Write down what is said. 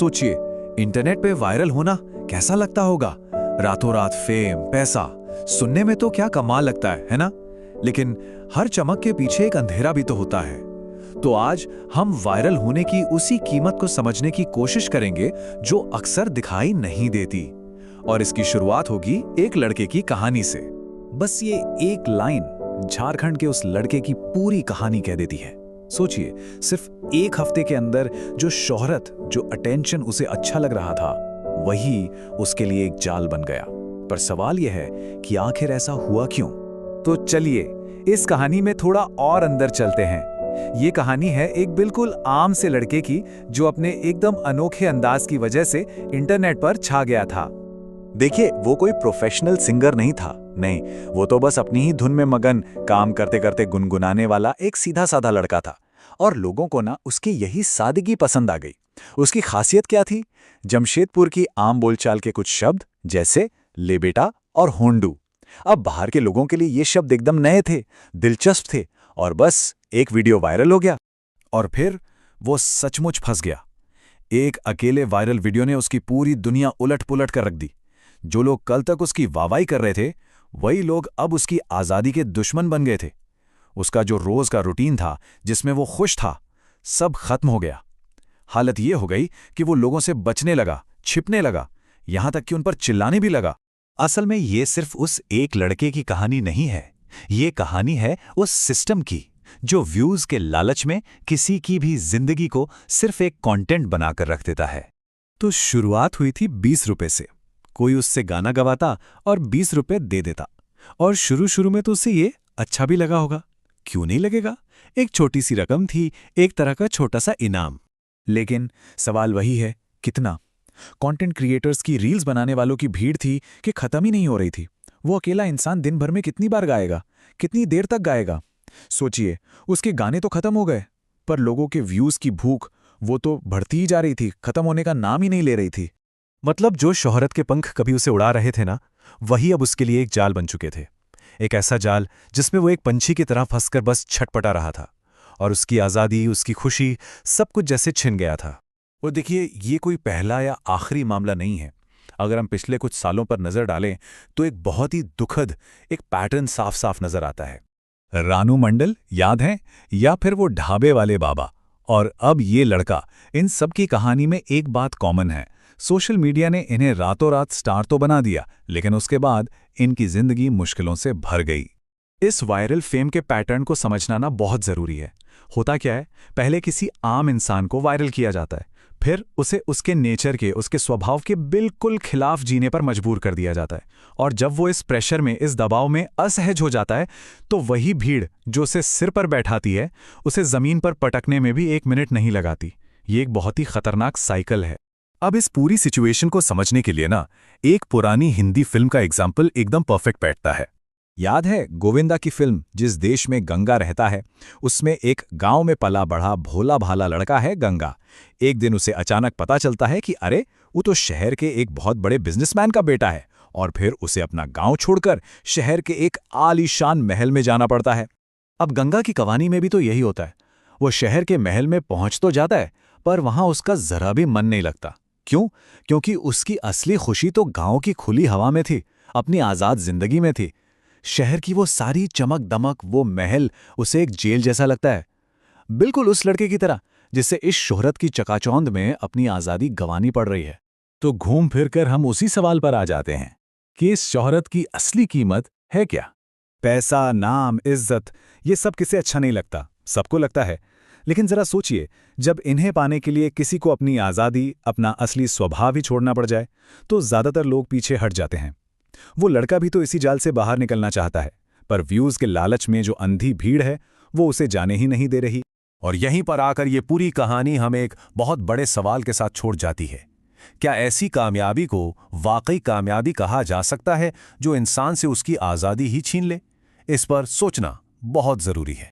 सोचिए, इंटरनेट पे वायरल होना कैसा लगता होगा। रातों रात फेम, पैसा, सुनने में तो क्या कमाल लगता है ना? लेकिन हर चमक के पीछे एक अंधेरा भी तो होता है। तो आज हम वायरल होने की उसी कीमत को समझने की कोशिश करेंगे जो अक्सर दिखाई नहीं देती। और इसकी शुरुआत होगी एक लड़के की कहानी से। बस ये एक लाइन झारखंड के उस लड़के की पूरी कहानी कह देती है। सोचिए, सिर्फ एक हफ्ते के अंदर जो शोहरत, जो अटेंशन उसे अच्छा लग रहा था, वही उसके लिए एक जाल बन गया। पर सवाल यह है कि आखिर ऐसा हुआ क्यों? तो चलिए इस कहानी में थोड़ा और अंदर चलते हैं। ये कहानी है एक बिल्कुल आम से लड़के की जो अपने एकदम अनोखे अंदाज की वजह से इंटरनेट पर छा गया था। देखिए, वो कोई प्रोफेशनल सिंगर नहीं था। नहीं, वो तो बस अपनी ही धुन में मगन, काम करते करते गुनगुनाने वाला एक सीधा साधा लड़का था। और लोगों को ना उसकी यही सादगी पसंद आ गई। उसकी खासियत क्या थी? जमशेदपुर की आम बोलचाल के कुछ शब्द, जैसे ले बेटा और होंडू। अब बाहर के लोगों के लिए ये शब्द एकदम नए थे, दिलचस्प थे, और बस एक वीडियो वायरल हो गया। और फिर वो सचमुच फंस गया। एक अकेले वायरल वीडियो ने उसकी पूरी दुनिया उलट पुलट कर रख दी। जो लोग कल तक उसकी वाहवाही कर रहे थे, वही लोग अब उसकी आज़ादी के दुश्मन बन गए थे। उसका जो रोज का रूटीन था, जिसमें वो खुश था, सब खत्म हो गया। हालत ये हो गई कि वो लोगों से बचने लगा, छिपने लगा, यहां तक कि उन पर चिल्लाने भी लगा। असल में ये सिर्फ उस एक लड़के की कहानी नहीं है। ये कहानी है उस सिस्टम की जो व्यूज के लालच में किसी की भी जिंदगी को सिर्फ एक कंटेंट बनाकर रख देता है। तो शुरुआत हुई थी 20 रुपए से। कोई उससे गाना गवाता और 20 रुपए दे देता। और शुरू में तो उसे ये अच्छा भी लगा होगा। क्यों नहीं लगेगा? एक छोटी सी रकम थी, एक तरह का छोटा सा इनाम। लेकिन सवाल वही है, कितना? कंटेंट क्रिएटर्स की रील्स बनाने वालों की भीड़ थी कि खत्म ही नहीं हो रही थी। वो अकेला इंसान दिन भर में कितनी बार गाएगा, कितनी देर तक गाएगा? सोचिए, उसके गाने तो खत्म हो गए, पर लोगों के व्यूज की भूख, वो तो बढ़ती ही जा रही थी, खत्म होने का नाम ही नहीं ले रही थी। मतलब जो शोहरत के पंख कभी उसे उड़ा रहे थे ना, वही अब उसके लिए एक जाल बन चुके थे। एक ऐसा जाल जिसमें वो एक पंछी की तरह फंसकर बस छटपटा रहा था, और उसकी आज़ादी, उसकी खुशी, सब कुछ जैसे छिन गया था। और देखिए, ये कोई पहला या आखिरी मामला नहीं है। अगर हम पिछले कुछ सालों पर नजर डालें तो एक बहुत ही दुखद एक पैटर्न साफ साफ नजर आता है। रानू मंडल याद है? या फिर वो ढाबे वाले बाबा, और अब ये लड़का। इन सब की कहानी में एक बात कॉमन है। सोशल मीडिया ने इन्हें रातों रात स्टार तो बना दिया, लेकिन उसके बाद इनकी जिंदगी मुश्किलों से भर गई। इस वायरल फेम के पैटर्न को समझना ना बहुत जरूरी है। होता क्या है, पहले किसी आम इंसान को वायरल किया जाता है, फिर उसे उसके नेचर के, उसके स्वभाव के बिल्कुल खिलाफ जीने पर मजबूर कर दिया जाता है। और जब वो इस प्रेशर में, इस दबाव में असहज हो जाता है, तो वही भीड़ जो उसे सिर पर बैठाती है, उसे जमीन पर पटकने में भी 1 मिनट नहीं लगाती। ये एक बहुत ही खतरनाक साइकिल है। अब इस पूरी सिचुएशन को समझने के लिए ना, एक पुरानी हिंदी फिल्म का एग्जाम्पल एकदम परफेक्ट बैठता है। याद है गोविंदा की फिल्म जिस देश में गंगा रहता है? उसमें एक गांव में पला बढ़ा भोला भाला लड़का है गंगा। एक दिन उसे अचानक पता चलता है कि अरे, वो तो शहर के एक बहुत बड़े बिजनेसमैन का बेटा है। और फिर उसे अपना गांव छोड़कर शहर के एक आलीशान महल में जाना पड़ता है। अब गंगा की कहानी में भी तो यही होता है। वो शहर के महल में पहुंच तो जाता है, पर वहां उसका जरा भी मन नहीं लगता। क्यों? क्योंकि उसकी असली खुशी तो गांव की खुली हवा में थी, अपनी आज़ाद जिंदगी में थी। शहर की वो सारी चमक दमक, वो महल उसे एक जेल जैसा लगता है। बिल्कुल उस लड़के की तरह जिसे इस शोहरत की चकाचौंध में अपनी आज़ादी गंवानी पड़ रही है। तो घूम फिर कर हम उसी सवाल पर आ जाते हैं कि इस शोहरत की असली कीमत है क्या? पैसा, नाम, इज्जत, ये सब किसे अच्छा नहीं लगता? सबको लगता है। लेकिन जरा सोचिए, जब इन्हें पाने के लिए किसी को अपनी आज़ादी, अपना असली स्वभाव ही छोड़ना पड़ जाए, तो ज़्यादातर लोग पीछे हट जाते हैं। वो लड़का भी तो इसी जाल से बाहर निकलना चाहता है, पर व्यूज़ के लालच में जो अंधी भीड़ है, वो उसे जाने ही नहीं दे रही। और यहीं पर आकर ये पूरी कहानी हमें एक बहुत बड़े सवाल के साथ छोड़ जाती है। क्या ऐसी कामयाबी को वाकई कामयाबी कहा जा सकता है जो इंसान से उसकी आज़ादी ही छीन ले? इस पर सोचना बहुत ज़रूरी है।